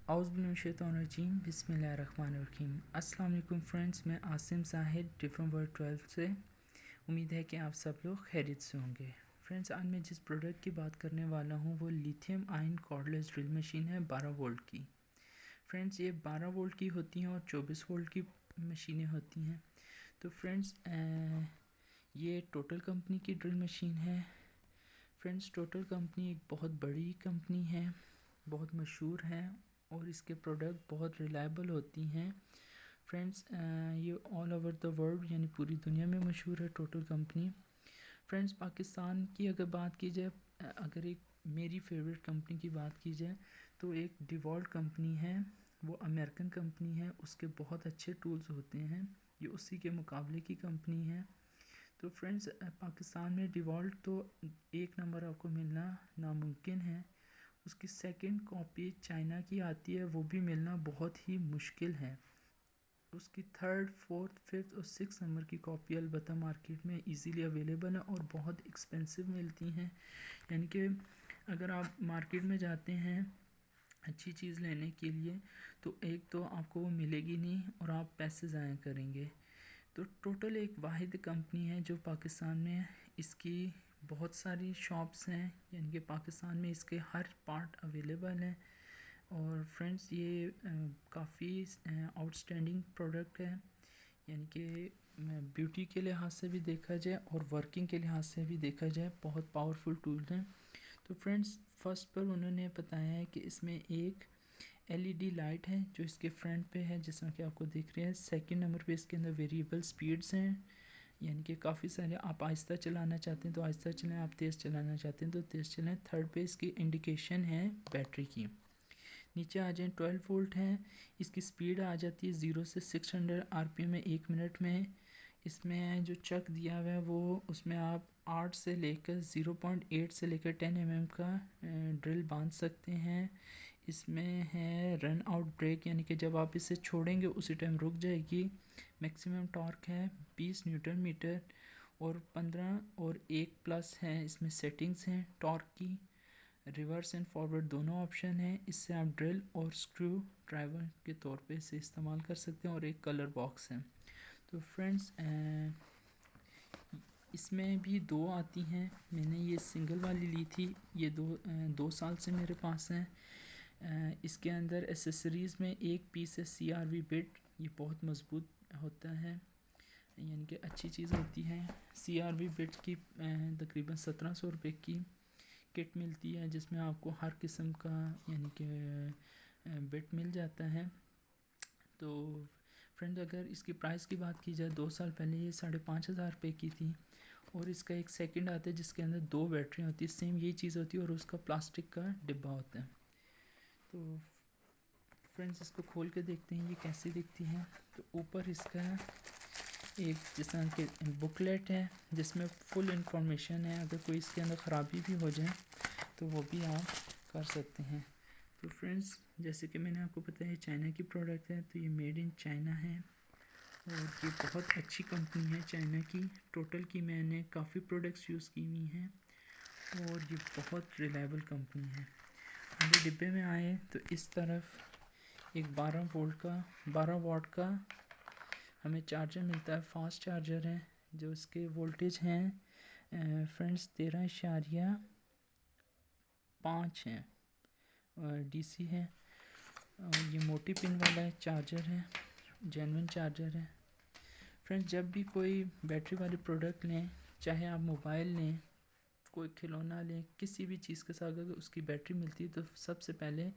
औज़ुबिल्लाहिमिनश्शैतानिर्रजीम बिस्मिल्लाहिर्रहमानिर्रहीम। अस्सलाम वालेकुम फ्रेंड्स, मैं आसिम ज़ाहिद डिफरेंट वर्ल्ड 12 से। उम्मीद है कि आप सब लोग खैरियत से होंगे। फ्रेंड्स, आज मैं जिस प्रोडक्ट की बात करने वाला हूँ वो lithium ion cordless drill machine है 12 वोल्ट की। फ्रेंड्स, ये 12 वोल्ट की होती हैं और 24 वोल्ट की मशीनें होती हैं। तो फ्रेंड्स, ये टोटल कंपनी की ड्रिल मशीन है। फ्रेंड्स, टोटल कंपनी एक बहुत बड़ी कंपनी है, बहुत मशहूर है और इसके प्रोडक्ट बहुत रिलायबल होती हैं। फ्रेंड्स, ये ऑल ओवर द वर्ल्ड यानी पूरी दुनिया में मशहूर है टोटल कंपनी। फ्रेंड्स, पाकिस्तान की अगर बात की जाए, अगर एक मेरी फेवरेट कंपनी की बात की जाए तो एक डिवॉल्ट कंपनी है। वो अमेरिकन कंपनी है, उसके बहुत अच्छे टूल्स होते हैं। ये उसी के मुकाबले की कंपनी है। तो फ्रेंड्स, पाकिस्तान में डिवॉल्ट तो एक नंबर आपको मिलना नामुमकिन है। उसकी सेकंड कॉपी चाइना की आती है, वो भी मिलना बहुत ही मुश्किल है। उसकी थर्ड, फोर्थ, फिफ्थ और सिक्स नंबर की कॉपी अलबत्ता मार्केट में इजीली अवेलेबल है और बहुत एक्सपेंसिव मिलती हैं। यानी कि अगर आप मार्केट में जाते हैं अच्छी चीज़ लेने के लिए तो एक तो आपको वो मिलेगी नहीं और आप पैसे ज़ाया करेंगे। तो टोटल एक वाहिद कंपनी है जो पाकिस्तान में, इसकी बहुत सारी शॉप्स हैं, यानी कि पाकिस्तान में इसके हर पार्ट अवेलेबल हैं। और फ्रेंड्स, ये काफ़ी आउटस्टैंडिंग प्रोडक्ट है, यानी कि ब्यूटी के लिहाज से भी देखा जाए और वर्किंग के लिहाज से भी देखा जाए बहुत पावरफुल टूल है। तो फ्रेंड्स, फर्स्ट पर उन्होंने बताया है कि इसमें एक एलईडी लाइट है जो इसके फ्रंट पे है, जैसा कि आपको दिख रहे हैं। सेकंड नंबर पे इसके अंदर वेरिएबल स्पीड्स हैं, यानी कि काफ़ी सारे, आप आहिस्ता चलाना चाहते हैं तो आहिस्ता चलाएं, आप तेज़ चलाना चाहते हैं तो तेज़ चलाएं। थर्ड पे इसकी इंडिकेशन है बैटरी की। नीचे आ जाएं, 12 वोल्ट है। इसकी स्पीड आ जाती है 0 से 600 आरपीएम में 1 मिनट में। इसमें जो चक दिया हुआ है वो, उसमें आप 8 से लेकर 0.8 से लेकर 10 mm का ड्रिल बांध सकते हैं। इसमें है रन आउट ब्रेक, यानी कि जब आप इसे छोड़ेंगे उसी टाइम रुक जाएगी। मैक्सिमम टॉर्क है 20 न्यूटन मीटर और 15 और 1 प्लस है। इसमें सेटिंग्स हैं टॉर्क की, रिवर्स एंड फॉरवर्ड दोनों ऑप्शन हैं। इससे आप ड्रिल और स्क्रू ड्राइवर के तौर पे इसे इस्तेमाल कर सकते हैं और एक कलर बॉक्स है। तो फ्रेंड्स, इसमें भी दो आती हैं। मैंने ये सिंगल वाली ली थी, ये दो साल से मेरे पास है। इसके अंदर एसेसरीज़ में एक पीस है CRV बिट, ये बहुत मज़बूत होता है, यानी कि अच्छी चीज़ होती है। CRV बिट की तकरीबन 1700 रुपये की किट मिलती है, जिसमें आपको हर किस्म का यानी कि बिट मिल जाता है। तो फ्रेंड्स, अगर इसकी प्राइस की बात की जाए, 2 साल पहले ये 5,500 रुपये की थी। और इसका एक सेकंड आता है जिसके अंदर 2 बैटरी होती है, सेम यही चीज़ होती है और उसका प्लास्टिक का डिब्बा होता है। तो फ्रेंड्स, इसको खोल के देखते हैं ये कैसी दिखती है। तो ऊपर इसका एक जिस तरह के बुकलेट है जिसमें फुल इंफॉर्मेशन है। अगर कोई इसके अंदर ख़राबी भी हो जाए तो वो भी आप कर सकते हैं। तो फ्रेंड्स, जैसे कि मैंने आपको बताया ये चाइना की प्रोडक्ट है, तो ये मेड इन चाइना है और ये बहुत अच्छी कंपनी है चाइना की। टोटल की मैंने काफ़ी प्रोडक्ट्स यूज़ की हुई हैं और ये बहुत रिलायबल कंपनी है। अगर डिब्बे में आए तो इस तरफ एक 12 वाट का हमें चार्जर मिलता है, फास्ट चार्जर है। जो इसके वोल्टेज हैं फ्रेंड्स 13.5 हैं और DC है। और ये मोटी पिन वाला चार्जर है, जेन्युइन चार्जर है। फ्रेंड्स, जब भी कोई बैटरी वाली प्रोडक्ट लें, चाहे आप मोबाइल लें, कोई खिलौना लें, किसी भी चीज़ के साथ अगर उसकी बैटरी मिलती है तो सबसे पहले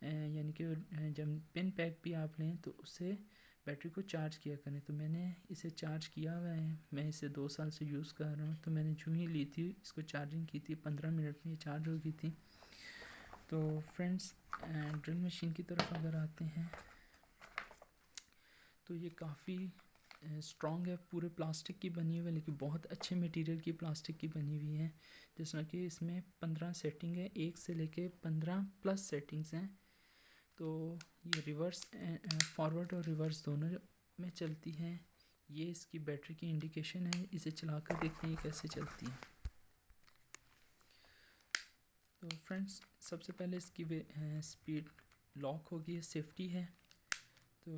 यानी कि जब पिन पैक भी आप लें तो उससे बैटरी को चार्ज किया करें। तो मैंने इसे चार्ज किया हुआ है, मैं इसे 2 साल से यूज़ कर रहा हूँ। तो मैंने जो ही ली थी इसको चार्जिंग की थी, 15 मिनट में ये चार्ज हो गई थी। तो फ्रेंड्स, ड्रिल मशीन की तरफ अगर आते हैं तो ये काफ़ी स्ट्रॉन्ग है, पूरे प्लास्टिक की बनी हुई है, लेकिन बहुत अच्छे मटेरियल की प्लास्टिक की बनी हुई है। जैसा कि इसमें 15 सेटिंग है, 1 से लेके 15 प्लस सेटिंग्स हैं। तो ये रिवर्स फॉरवर्ड और रिवर्स दोनों में चलती है। ये इसकी बैटरी की इंडिकेशन है, इसे चलाकर देखते हैं कैसे चलती है। तो फ्रेंड्स, सबसे पहले इसकी स्पीड लॉक होगी, सेफ्टी है। तो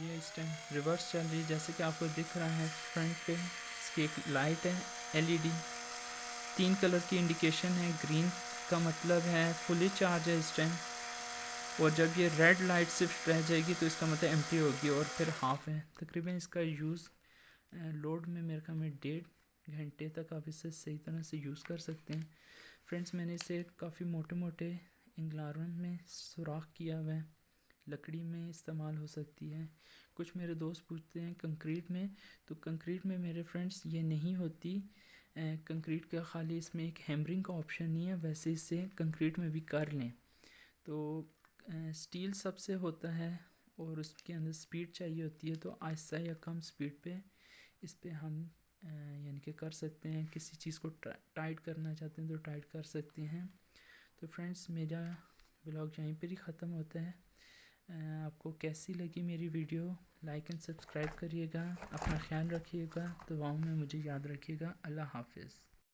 ये इस टाइम रिवर्स चल रही है, जैसे कि आपको दिख रहा है फ्रंट पे इसकी एक लाइट है एलईडी, 3 कलर की इंडिकेशन है। ग्रीन का मतलब है फुली चार्ज है इस टाइम, और जब ये रेड लाइट सिर्फ रह जाएगी तो इसका मतलब एम्प्टी होगी, और फिर हाफ है। तकरीबन इसका यूज़ लोड में मेरे ख्याल में 1.5 घंटे तक आप इसे सही तरह से यूज़ कर सकते हैं। फ्रेंड्स, मैंने इसे काफ़ी मोटे मोटे एंगलारन में सुराख किया हुआ है, लकड़ी में इस्तेमाल हो सकती है। कुछ मेरे दोस्त पूछते हैं कंक्रीट में, तो कंक्रीट में मेरे फ्रेंड्स ये नहीं होती। कंक्रीट का खाली इसमें एक हैमरिंग का ऑप्शन नहीं है, वैसे इसे कंक्रीट में भी कर लें। तो स्टील सबसे होता है और उसके अंदर स्पीड चाहिए होती है, तो आहिस्ता या कम स्पीड पे इस पे हम यानी कि कर सकते हैं। किसी चीज़ को टाइट करना चाहते हैं तो टाइट कर सकते हैं। तो फ्रेंड्स, मेरा ब्लॉग यहीं पर ही ख़त्म होता है। आपको कैसी लगी मेरी वीडियो, लाइक एंड सब्सक्राइब करिएगा। अपना ख्याल रखिएगा, दुआओं में मुझे याद रखिएगा। अल्लाह हाफिज़।